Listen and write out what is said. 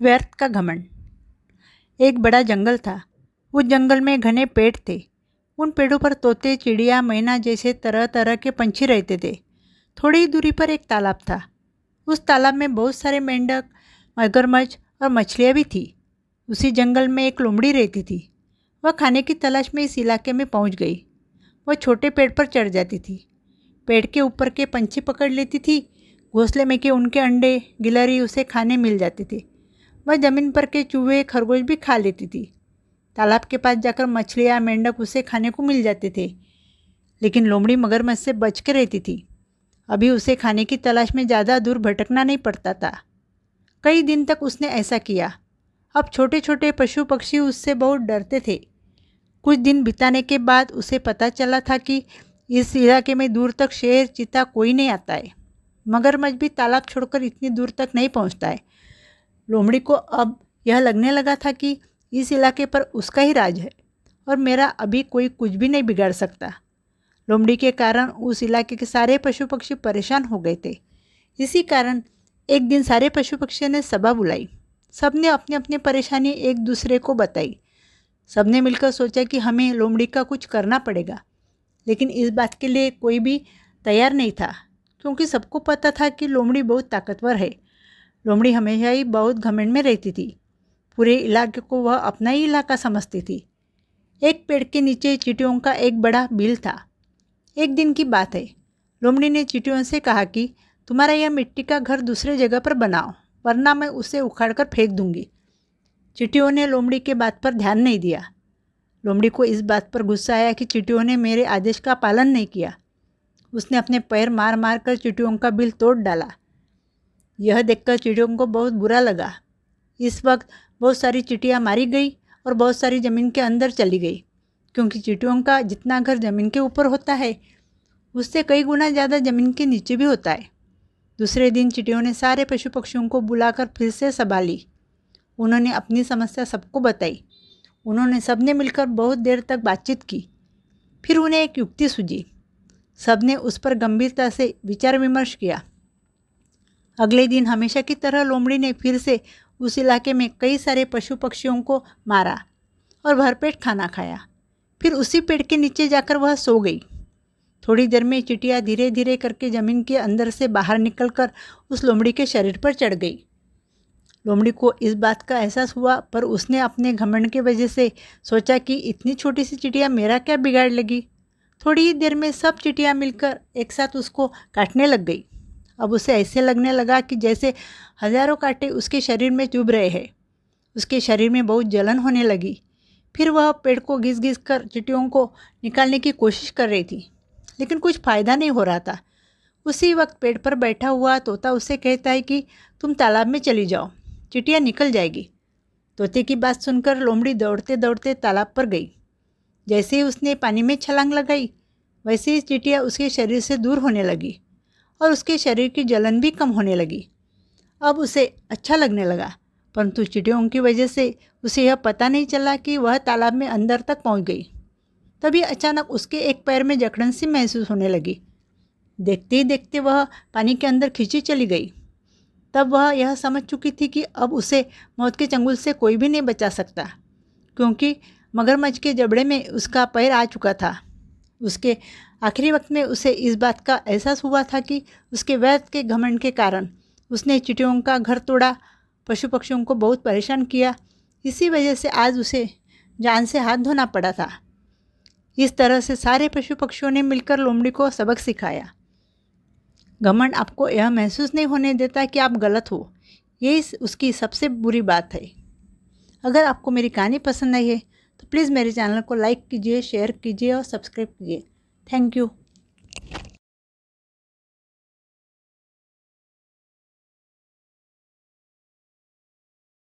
व्यर्थ का घमंड। एक बड़ा जंगल था। उस जंगल में घने पेड़ थे। उन पेड़ों पर तोते, चिड़िया, मैना जैसे तरह तरह के पंछी रहते थे। थोड़ी ही दूरी पर एक तालाब था। उस तालाब में बहुत सारे मेंढक, मगरमच्छ और मछलियाँ भी थी। उसी जंगल में एक लोमड़ी रहती थी। वह खाने की तलाश में इस इलाके में पहुंच गई। वह छोटे पेड़ पर चढ़ जाती थी। पेड़ के ऊपर के पंछी पकड़ लेती थी। घोंसले में के उनके अंडे, गिलहरी उसे खाने मिल जाते थे। वह जमीन पर के चूहे, खरगोश भी खा लेती थी। तालाब के पास जाकर मछलियाँ, मेंढक उसे खाने को मिल जाते थे। लेकिन लोमड़ी मगरमच्छ से बच के रहती थी। अभी उसे खाने की तलाश में ज़्यादा दूर भटकना नहीं पड़ता था। कई दिन तक उसने ऐसा किया। अब छोटे छोटे पशु पक्षी उससे बहुत डरते थे। कुछ दिन बिताने के बाद उसे पता चला था कि इस इलाके में दूर तक शेर, चीता कोई नहीं आता है। मगरमच्छ भी तालाब छोड़कर इतनी दूर तक नहीं पहुंचता है। लोमड़ी को अब यह लगने लगा था कि इस इलाके पर उसका ही राज है और मेरा अभी कोई कुछ भी नहीं बिगाड़ सकता। लोमड़ी के कारण उस इलाके के सारे पशु पक्षी परेशान हो गए थे। इसी कारण एक दिन सारे पशु पक्षियों ने सभा बुलाई। सबने अपनी अपनी परेशानी एक दूसरे को बताई। सबने मिलकर सोचा कि हमें लोमड़ी का कुछ करना पड़ेगा। लेकिन इस बात के लिए कोई भी तैयार नहीं था, क्योंकि सबको पता था कि लोमड़ी बहुत ताकतवर है। लोमड़ी हमेशा ही बहुत घमंड में रहती थी। पूरे इलाके को वह अपना ही इलाका समझती थी। एक पेड़ के नीचे चींटियों का एक बड़ा बिल था। एक दिन की बात है। लोमड़ी ने चींटियों से कहा कि तुम्हारा यह मिट्टी का घर दूसरे जगह पर बनाओ, वरना मैं उसे उखाड़कर फेंक दूंगी। चींटियों ने लोमड़ी के बात पर ध्यान नहीं दिया। लोमड़ी को इस बात पर गुस्सा आया कि चींटियों ने मेरे आदेश का पालन नहीं किया। उसने अपने पैर मार मार कर चींटियों का बिल तोड़ डाला। यह देखकर चींटियों को बहुत बुरा लगा। इस वक्त बहुत सारी चींटियाँ मारी गई और बहुत सारी ज़मीन के अंदर चली गई, क्योंकि चींटियों का जितना घर ज़मीन के ऊपर होता है, उससे कई गुना ज़्यादा ज़मीन के नीचे भी होता है। दूसरे दिन चींटियों ने सारे पशु पक्षियों को बुलाकर फिर से सभा ली। उन्होंने अपनी समस्या सबको बताई। उन्होंने सबने मिलकर बहुत देर तक बातचीत की। फिर उन्हें एक युक्ति सूझी। सबने उस पर गंभीरता से विचार विमर्श किया। अगले दिन हमेशा की तरह लोमड़ी ने फिर से उस इलाके में कई सारे पशु पक्षियों को मारा और भरपेट खाना खाया। फिर उसी पेड़ के नीचे जाकर वह सो गई। थोड़ी देर में चिड़िया धीरे धीरे करके ज़मीन के अंदर से बाहर निकलकर उस लोमड़ी के शरीर पर चढ़ गई। लोमड़ी को इस बात का एहसास हुआ, पर उसने अपने घमंड की वजह से सोचा कि इतनी छोटी सी चिड़िया मेरा क्या बिगाड़ लेगी। थोड़ी ही देर में सब चिड़िया मिलकर एक साथ उसको काटने लग गई। अब उसे ऐसे लगने लगा कि जैसे हजारों कांटे उसके शरीर में चुभ रहे हैं। उसके शरीर में बहुत जलन होने लगी। फिर वह पेड़ को घिस घिस कर चींटियों को निकालने की कोशिश कर रही थी, लेकिन कुछ फ़ायदा नहीं हो रहा था। उसी वक्त पेड़ पर बैठा हुआ तोता उससे कहता है कि तुम तालाब में चली जाओ, चिड़िया निकल जाएगी। तोते की बात सुनकर लोमड़ी दौड़ते दौड़ते तालाब पर गई। जैसे ही उसने पानी में छलांग लगाई, वैसे ही चिड़िया उसके शरीर से दूर होने लगी और उसके शरीर की जलन भी कम होने लगी। अब उसे अच्छा लगने लगा, परंतु चींटियों की वजह से उसे यह पता नहीं चला कि वह तालाब में अंदर तक पहुंच गई। तभी अचानक उसके एक पैर में जकड़न सी महसूस होने लगी। देखते ही देखते वह पानी के अंदर खींची चली गई। तब वह यह समझ चुकी थी कि अब उसे मौत के चंगुल से कोई भी नहीं बचा सकता, क्योंकि मगरमच्छ के जबड़े में उसका पैर आ चुका था। उसके आखिरी वक्त में उसे इस बात का एहसास हुआ था कि उसके व्यर्थ के घमंड के कारण उसने चींटियों का घर तोड़ा, पशु पक्षियों को बहुत परेशान किया। इसी वजह से आज उसे जान से हाथ धोना पड़ा था। इस तरह से सारे पशु पक्षियों ने मिलकर लोमड़ी को सबक सिखाया। घमंड आपको यह महसूस नहीं होने देता कि आप गलत हो। यही उसकी सबसे बुरी बात है। अगर आपको मेरी कहानी पसंद आई है तो प्लीज़ मेरे चैनल को लाइक कीजिए, शेयर कीजिए और सब्सक्राइब कीजिए। Thank you.